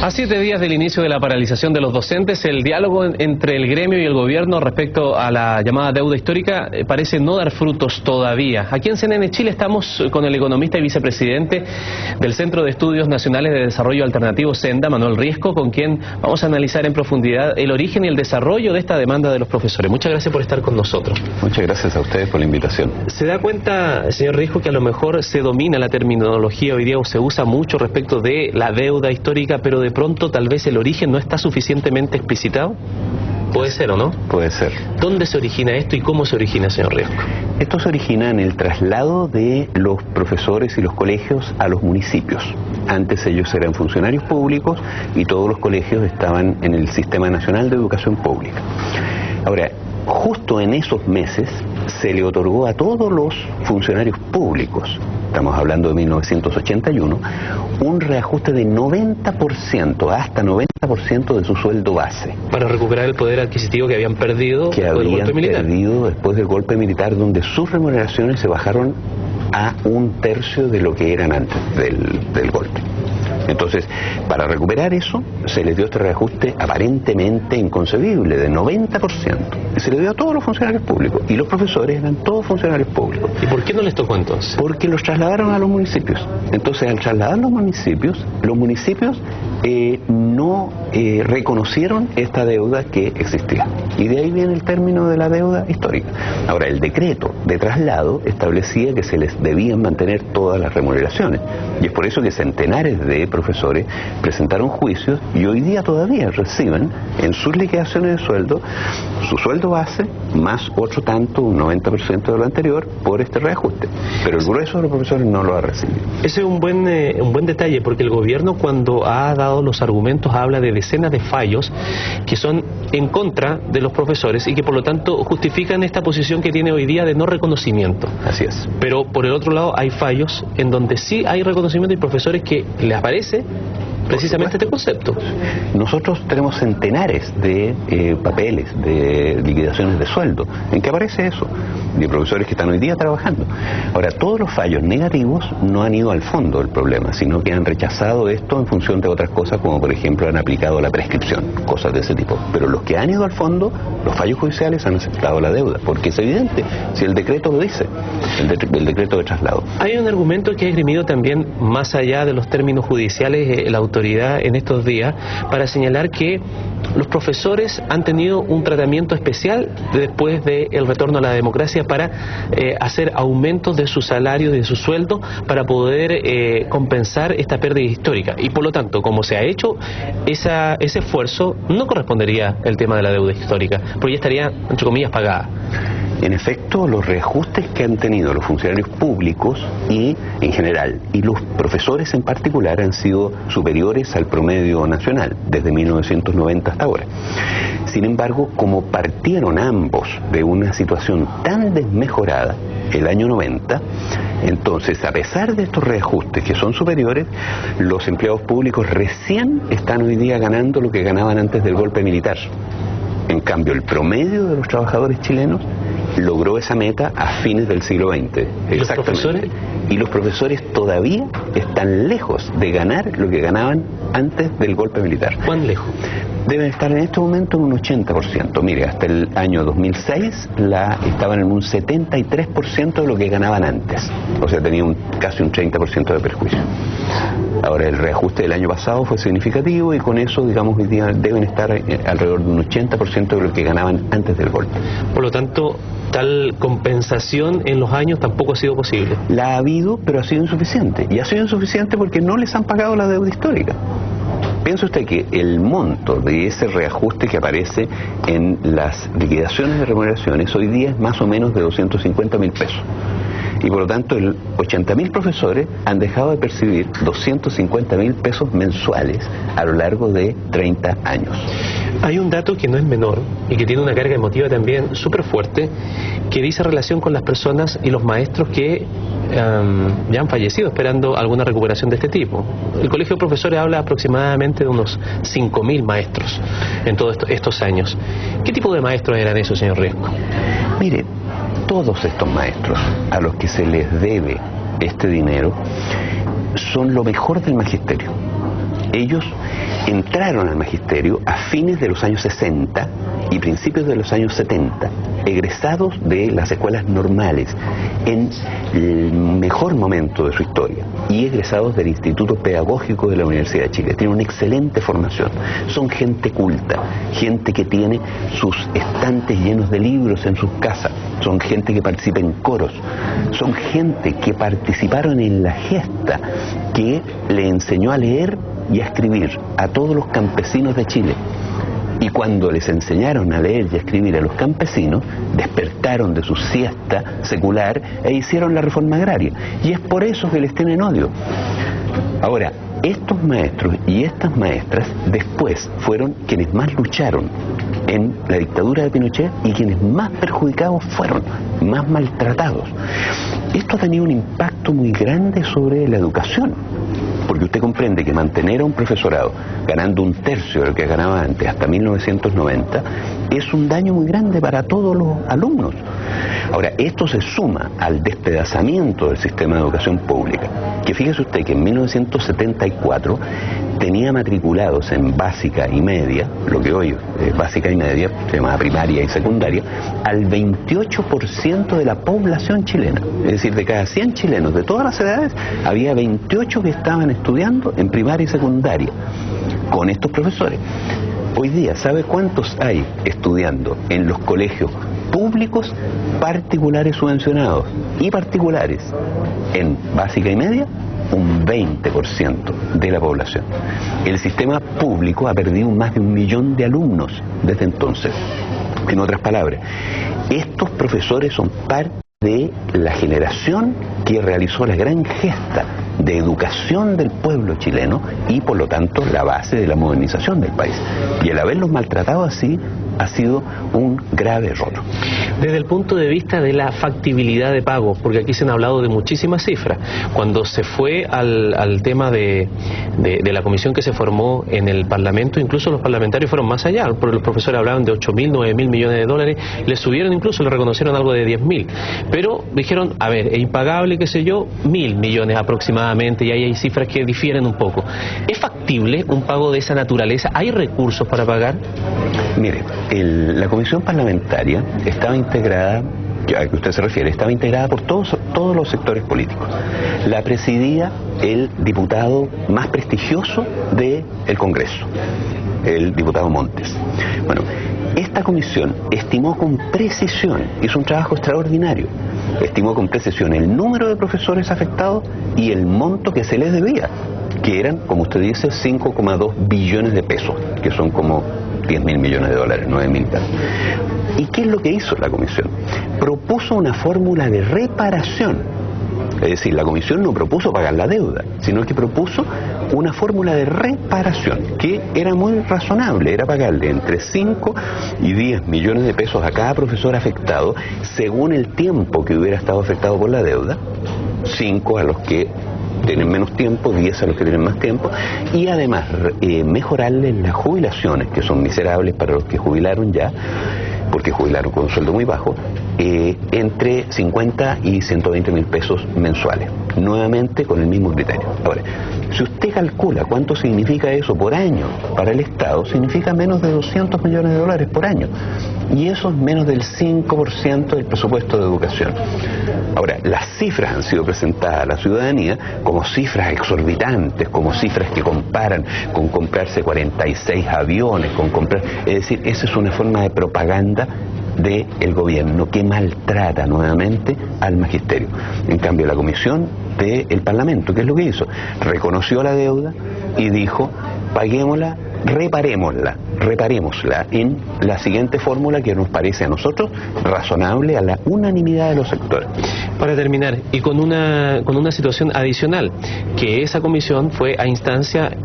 A 7 días del inicio de la paralización de los docentes, el diálogo entre el gremio y el gobierno respecto a la llamada deuda histórica parece no dar frutos todavía. Aquí en CNN Chile estamos con el economista y vicepresidente del Centro de Estudios Nacionales de Desarrollo Alternativo, Senda, Manuel Riesco, con quien vamos a analizar en profundidad el origen y el desarrollo de esta demanda de los profesores. Muchas gracias por estar con nosotros. Muchas gracias a ustedes por la invitación. ¿Se da cuenta, señor Riesco, que a lo mejor se domina la terminología hoy día o se usa mucho respecto de la deuda histórica, pero de pronto tal vez el origen no está suficientemente explicitado? ¿Puede ser o no? Puede ser. ¿Dónde se origina esto y cómo se origina, señor Riesco? Esto se origina en el traslado de los profesores y los colegios a los municipios. Antes ellos eran funcionarios públicos y todos los colegios estaban en el Sistema Nacional de Educación Pública. Ahora, justo en esos meses se le otorgó a todos los funcionarios públicos, estamos hablando de 1981, un reajuste de 90%, hasta 90% de su sueldo base. Para recuperar el poder adquisitivo que habían perdido después del golpe militar, donde sus remuneraciones se bajaron a 1/3 de lo que eran antes del golpe. Entonces, para recuperar eso, se les dio este reajuste aparentemente inconcebible, de 90%. Y se le dio a todos los funcionarios públicos. Y los profesores eran todos funcionarios públicos. ¿Y por qué no les tocó entonces? Porque los trasladaron a los municipios. Entonces, al trasladar los municipios no reconocieron esta deuda que existía. Y de ahí viene el término de la deuda histórica. Ahora, el decreto de traslado establecía que se les debían mantener todas las remuneraciones. Y es por eso que centenares de profesores presentaron juicios y hoy día todavía reciben en sus liquidaciones de sueldo su sueldo base más otro tanto, un 90% de lo anterior, por este reajuste. Pero el grueso de los profesores no lo ha recibido. Ese es un buen detalle, porque el gobierno, cuando ha dado los argumentos, habla de decenas de fallos que son en contra de los profesores y que por lo tanto justifican esta posición que tiene hoy día de no reconocimiento. Así es. Pero por el otro lado hay fallos en donde sí hay reconocimiento y profesores que les aparece precisamente este concepto. Nosotros tenemos centenares de papeles de liquidaciones de sueldo en que aparece eso, de profesores que están hoy día trabajando. Ahora, todos los fallos negativos no han ido al fondo del problema, sino que han rechazado esto en función de otras cosas, como por ejemplo han aplicado la prescripción, cosas de ese tipo. Pero los que han ido al fondo, los fallos judiciales, han aceptado la deuda, porque es evidente, si el decreto lo dice, el decreto de traslado. Hay un argumento que ha esgrimido también, más allá de los términos judiciales, la autoridad en estos días, para señalar que los profesores han tenido un tratamiento especial después del retorno a la democracia para hacer aumentos de su salario, de su sueldo, para poder compensar esta pérdida histórica. Y por lo tanto, como se ha hecho ese esfuerzo, no correspondería el tema de la deuda histórica, porque ya estaría, entre comillas, pagada. En efecto, los reajustes que han tenido los funcionarios públicos y en general, y los profesores en particular, han sido superiores al promedio nacional desde 1990 hasta ahora. Sin embargo, como partieron ambos de una situación tan desmejorada el año 90, entonces, a pesar de estos reajustes que son superiores, los empleados públicos recién están hoy día ganando lo que ganaban antes del golpe militar. En cambio, el promedio de los trabajadores chilenos logró esa meta a fines del siglo XX. ¿Y los profesores? Y los profesores todavía están lejos de ganar lo que ganaban antes del golpe militar. ¿Cuán lejos? Deben estar en este momento en un 80%. Mire, hasta el año 2006 estaban en un 73% de lo que ganaban antes. O sea, tenían casi un 30% de perjuicio. Ahora, el reajuste del año pasado fue significativo y con eso, digamos, hoy día deben estar alrededor de un 80% de lo que ganaban antes del golpe. Por lo tanto, tal compensación en los años tampoco ha sido posible. La ha habido, pero ha sido insuficiente. Y ha sido insuficiente porque no les han pagado la deuda histórica. Piensa usted que el monto de ese reajuste que aparece en las liquidaciones de remuneraciones hoy día es más o menos de 250.000 pesos. Y por lo tanto, 80.000 profesores han dejado de percibir 250.000 pesos mensuales a lo largo de 30 años. Hay un dato que no es menor y que tiene una carga emotiva también súper fuerte, que dice relación con las personas y los maestros que ya han fallecido esperando alguna recuperación de este tipo. El Colegio de Profesores habla aproximadamente de unos 5.000 maestros en todos estos años. ¿Qué tipo de maestros eran esos, señor Riesco? Mire, todos estos maestros a los que se les debe este dinero son lo mejor del magisterio. Ellos entraron al magisterio a fines de los años 60 y principios de los años 70, egresados de las escuelas normales en el mejor momento de su historia y egresados del Instituto Pedagógico de la Universidad de Chile. Tienen una excelente formación, son gente culta, gente que tiene sus estantes llenos de libros en sus casas, son gente que participa en coros, son gente que participaron en la gesta que le enseñó a leer y a escribir a todos los campesinos de Chile. Y cuando les enseñaron a leer y a escribir a los campesinos, despertaron de su siesta secular e hicieron la reforma agraria. Y es por eso que les tienen odio. Ahora, estos maestros y estas maestras después fueron quienes más lucharon en la dictadura de Pinochet y quienes más perjudicados fueron, más maltratados. Esto ha tenido un impacto muy grande sobre la educación, porque usted comprende que mantener a un profesorado ganando un tercio de lo que ganaba antes, hasta 1990, es un daño muy grande para todos los alumnos. Ahora, esto se suma al despedazamiento del sistema de educación pública, que fíjese usted que en 1974 tenía matriculados en básica y media, lo que hoy es básica y media, se llamaba primaria y secundaria, al 28% de la población chilena. Es decir, de cada 100 chilenos de todas las edades, había 28 que estaban estudiando en primaria y secundaria con estos profesores. Hoy día, ¿sabe cuántos hay estudiando en los colegios públicos, particulares subvencionados y particulares en básica y media? Un 20% de la población. El sistema público ha perdido más de 1 millón de alumnos desde entonces. En otras palabras, estos profesores son parte de la generación que realizó la gran gesta de educación del pueblo chileno y por lo tanto la base de la modernización del país. Y el haberlos maltratado así ha sido un grave error. Desde el punto de vista de la factibilidad de pago, porque aquí se han hablado de muchísimas cifras, cuando se fue al tema de la comisión que se formó en el Parlamento, incluso los parlamentarios fueron más allá, porque los profesores hablaban de 8.000, 9.000 millones de dólares, le subieron incluso, le reconocieron algo de 10.000, pero dijeron, a ver, es impagable, qué sé yo, 1.000 millones aproximadamente, y ahí hay cifras que difieren un poco. ¿Es factible un pago de esa naturaleza? ¿Hay recursos para pagar? Mire, la comisión parlamentaria estaba integrada, a que usted se refiere, estaba integrada por todos los sectores políticos. La presidía el diputado más prestigioso del Congreso, el diputado Montes. Bueno, esta comisión estimó con precisión, hizo un trabajo extraordinario, estimó con precisión el número de profesores afectados y el monto que se les debía, que eran, como usted dice, 5,2 billones de pesos, que son como 10.000 millones de dólares, 9.000 pesos. ¿Y qué es lo que hizo la comisión? Propuso una fórmula de reparación. Es decir, la comisión no propuso pagar la deuda, sino que propuso una fórmula de reparación que era muy razonable, era pagarle entre 5 y 10 millones de pesos a cada profesor afectado según el tiempo que hubiera estado afectado por la deuda, 5 a los que tienen menos tiempo, 10 a los que tienen más tiempo, y además mejorarles las jubilaciones, que son miserables para los que jubilaron ya, porque jubilaron con un sueldo muy bajo, entre 50 y 120 mil pesos mensuales, nuevamente con el mismo criterio. Ahora, si usted calcula cuánto significa eso por año para el Estado, significa menos de 200 millones de dólares por año, y eso es menos del 5% del presupuesto de educación. Ahora, las cifras han sido presentadas a la ciudadanía como cifras exorbitantes, como cifras que comparan con comprarse 46 aviones, con comprar... Es decir, esa es una forma de propaganda del gobierno que maltrata nuevamente al magisterio. En cambio, la comisión del Parlamento, ¿qué es lo que hizo? Reconoció la deuda y dijo, paguémosla, reparémosla en la siguiente fórmula que nos parece a nosotros razonable a la unanimidad de los sectores. Para terminar, y con una situación adicional, que esa comisión fue a instancia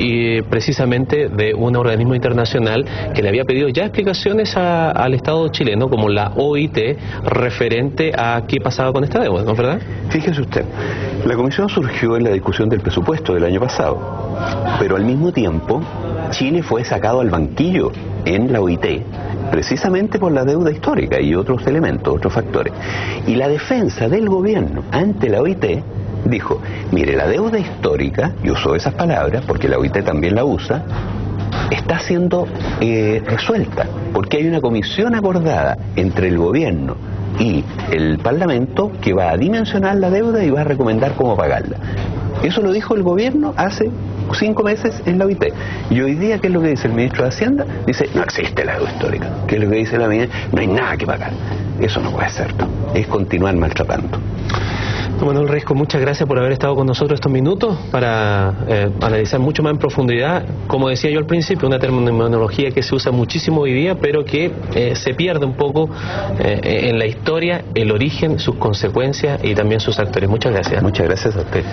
precisamente de un organismo internacional que le había pedido ya explicaciones al Estado chileno, como la OIT, referente a qué pasaba con esta deuda, ¿no es verdad? Fíjese usted, la comisión surgió en la discusión del presupuesto del año pasado, pero al mismo tiempo Chile fue sacado al banquillo en la OIT precisamente por la deuda histórica y otros elementos, otros factores. Y la defensa del gobierno ante la OIT dijo, mire, la deuda histórica, y usó esas palabras porque la OIT también la usa, está siendo resuelta, porque hay una comisión acordada entre el gobierno y el Parlamento que va a dimensionar la deuda y va a recomendar cómo pagarla. Eso lo dijo el gobierno hace 5 meses en la OIT. Y hoy día, ¿qué es lo que dice el ministro de Hacienda? Dice, no existe la deuda histórica. ¿Qué es lo que dice la ministra? No hay nada que pagar. Eso no puede ser, ¿no? Es continuar maltratando. Manuel Riesco, muchas gracias por haber estado con nosotros estos minutos para analizar mucho más en profundidad, como decía yo al principio, una terminología que se usa muchísimo hoy día, pero que se pierde un poco en la historia, el origen, sus consecuencias y también sus actores. Muchas gracias. Muchas gracias a usted.